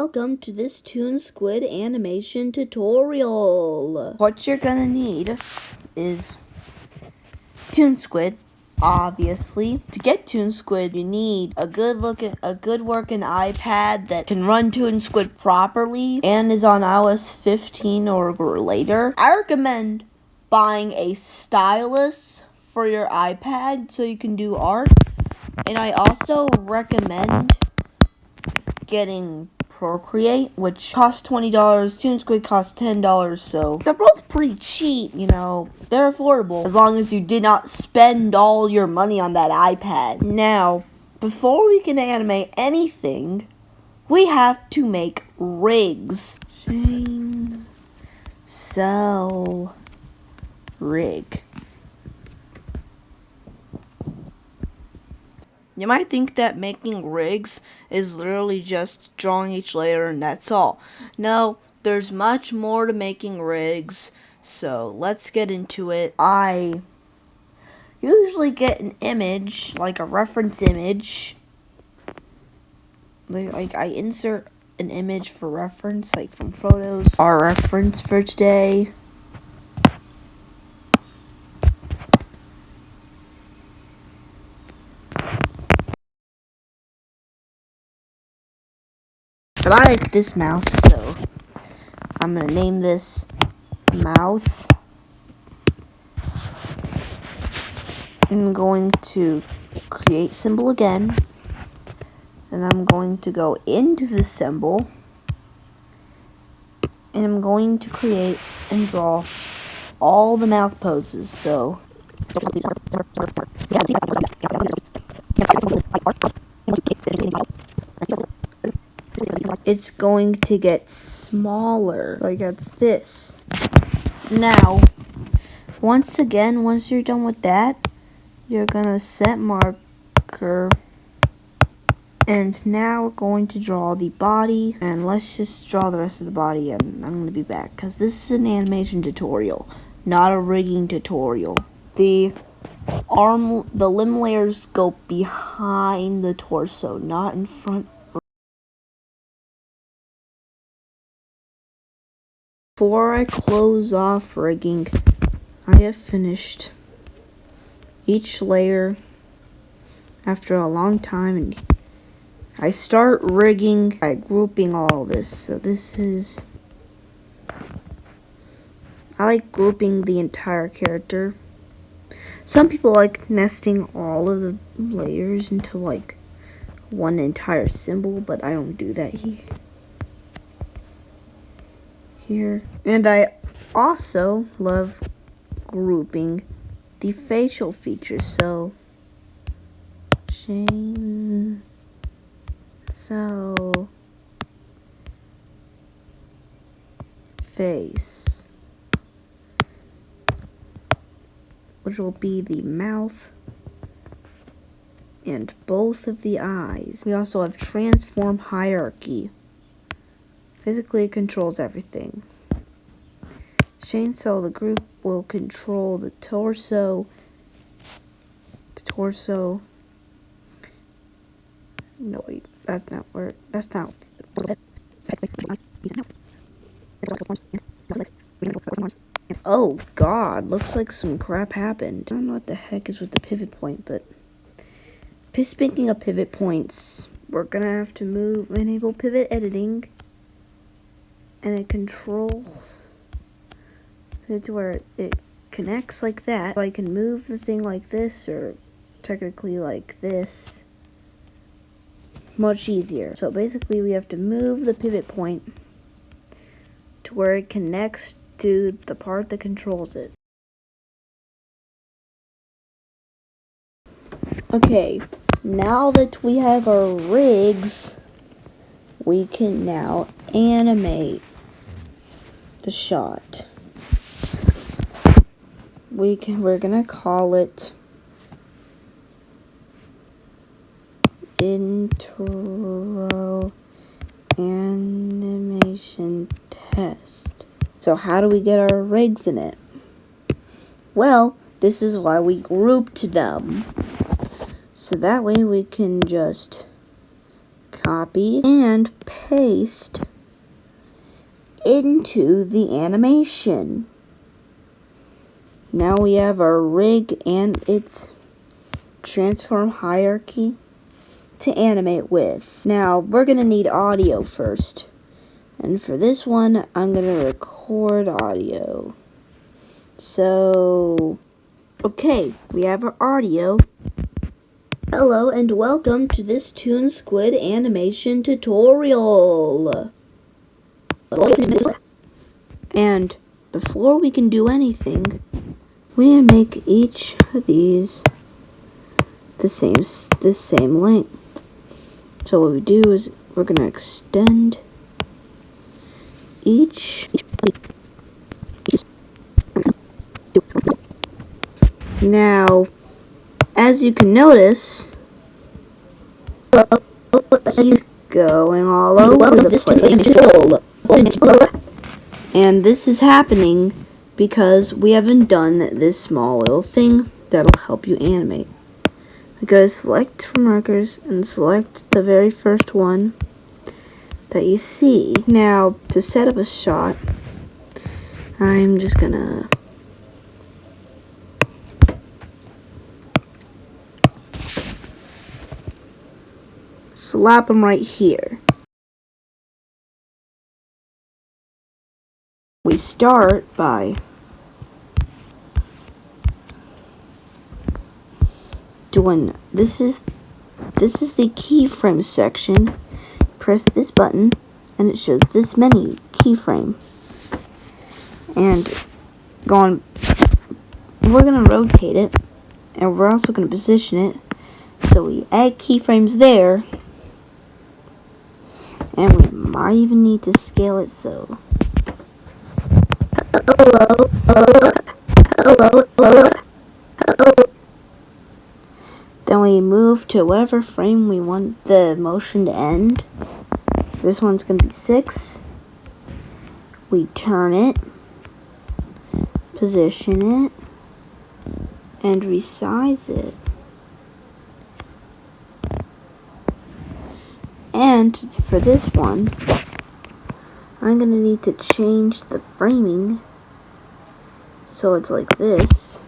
welcome to this Toonsquid animation tutorial. What you're gonna need is Toonsquid, obviously. To get Toonsquid, you need a good working iPad that can run Toonsquid properly and is on iOS 15 or later. I recommend buying a stylus for your iPad so you can do art, and I also recommend getting Procreate, which costs $20. Toonsquid costs $10, so they're both pretty cheap, you know. They're affordable as long as you did not spend all your money on that iPad. Now, before we can animate anything, we have to make rigs. Chain cell rig. You might think that making rigs is literally just drawing each layer and that's all. No, there's much more to making rigs, so let's get into it. I usually get an image, like a reference image. Like I insert an image for reference, like from photos. Our reference for today. But I like this mouth, so I'm gonna name this mouth. I'm going to create symbol again, and I'm going to go into the symbol, and I'm going to create and draw all the mouth poses. So it's going to get smaller, like it's this. Now, once you're done with that, you're gonna set marker, and now we're going to draw the body, and let's just draw the rest of the body, and I'm gonna be back, because this is an animation tutorial, not a rigging tutorial. The limb layers go behind the torso, not in front. Before I close off rigging, I have finished each layer after a long time, and I start rigging by grouping all this. So I like grouping the entire character. Some people like nesting all of the layers into like one entire symbol, but I don't do that here. And I also love grouping the facial features. So chain cell face, which will be the mouth and both of the eyes. We also have transform hierarchy. Basically, it controls everything. Chain cell, the group will control the torso. No, wait, that's not. Oh God, looks like some crap happened. I don't know what the heck is with the pivot point, but speaking of pivot points, we're gonna have to enable pivot editing, and it controls it to where it connects like that. So I can move the thing like this, or technically like this. Much easier. So basically we have to move the pivot point to where it connects to the part that controls it. Okay, now that we have our rigs, we can now animate the shot. We're gonna call it intro animation test. So how do we get our rigs in it? Well, this is why we grouped them. So that way we can just copy, and paste into the animation. Now we have our rig and its transform hierarchy to animate with. Now we're going to need audio first. And for this one, I'm going to record audio. So, okay, we have our audio. Hello and welcome to this Toonsquid animation tutorial. And before we can do anything, we need to make each of these the same length. So what we do is we're going to extend each. Now, as you can notice, he's going all over the place. And this is happening because we haven't done this small little thing that'll help you animate. We go select from markers and select the very first one that you see. Now, to set up a shot, I'm just gonna slap them right here. We start by doing this is the keyframe section. Press this button and it shows this menu keyframe. And we're gonna rotate it, and we're also gonna position it. So we add keyframes there, and we might even need to scale it so. Then we move to whatever frame we want the motion to end. This one's going to be 6. We turn it, position it, and resize it. And for this one, I'm going to need to change the framing so it's like this.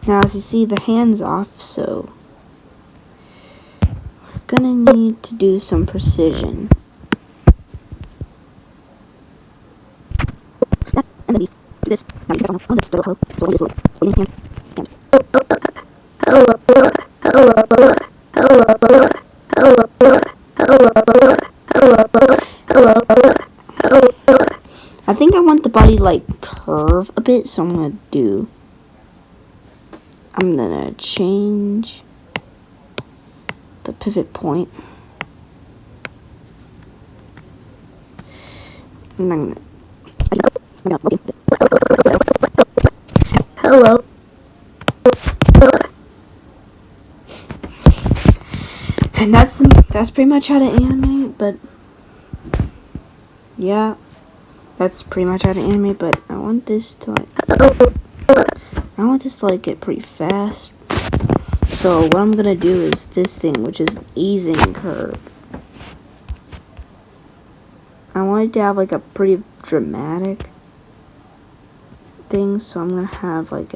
Now, as you see, the hand's off, so we're gonna need to do some precision. I think I want the body like curve a bit, so I'm gonna change the pivot point. And I'm gonna hello. And that's pretty much how to animate, but yeah, that's pretty much how to animate, but I want this to get pretty fast. So what I'm gonna do is this thing, which is easing curve. I want it to have like a pretty dramatic thing, so I'm gonna have like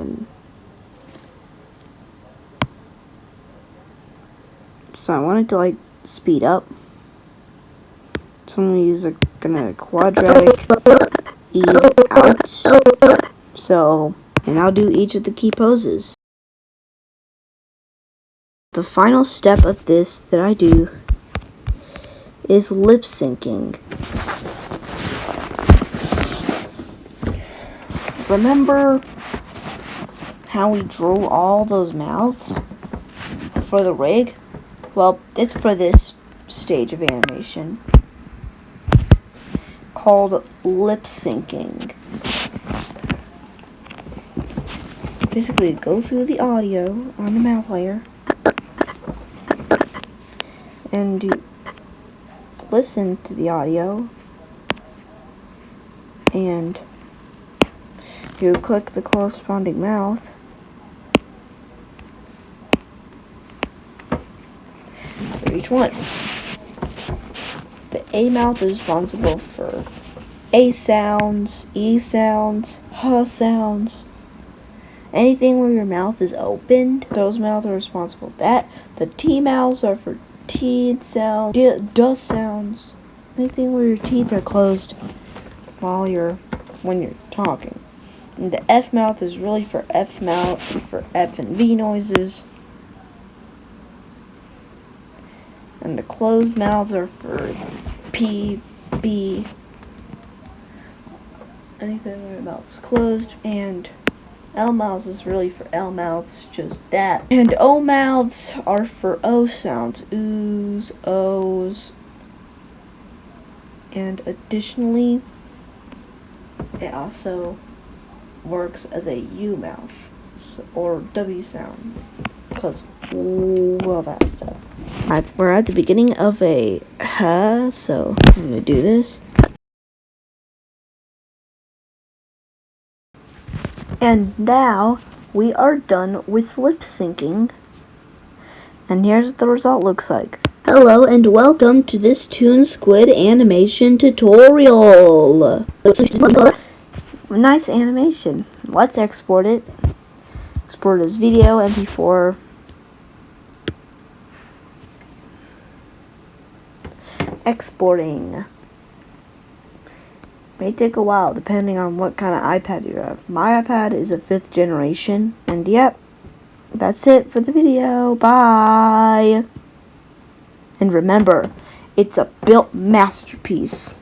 so I want it to like speed up. So I'm gonna use a quadratic ease out. So, and I'll do each of the key poses. The final step of this that I do is lip syncing. Remember how we drew all those mouths for the rig? Well, it's for this stage of animation called lip syncing. Basically, go through the audio on the mouth layer and listen to the audio, and you click the corresponding mouth, each one. The A mouth is responsible for A sounds, E sounds, H sounds. Anything where your mouth is opened, those mouths are responsible for that. The T mouths are for T sounds, D sounds. Anything where your teeth are closed when you're talking. And the F mouth is really for F and V noises. And the closed mouths are for P, B, anything where your mouth's closed. And L mouths is really for L mouths, just that. And O mouths are for O sounds, oohs, O's. And additionally, it also works as a U mouth or W sound, because well, that stuff. We're at the beginning of a so I'm gonna do this. And now we are done with lip syncing. And here's what the result looks like. Hello and welcome to this Toonsquid animation tutorial. Nice animation. Let's export it. Export it as video, MP4. Exporting. May take a while depending on what kind of iPad you have. My iPad is a 5th generation. And yep, that's it for the video. Bye. And remember, it's a built masterpiece.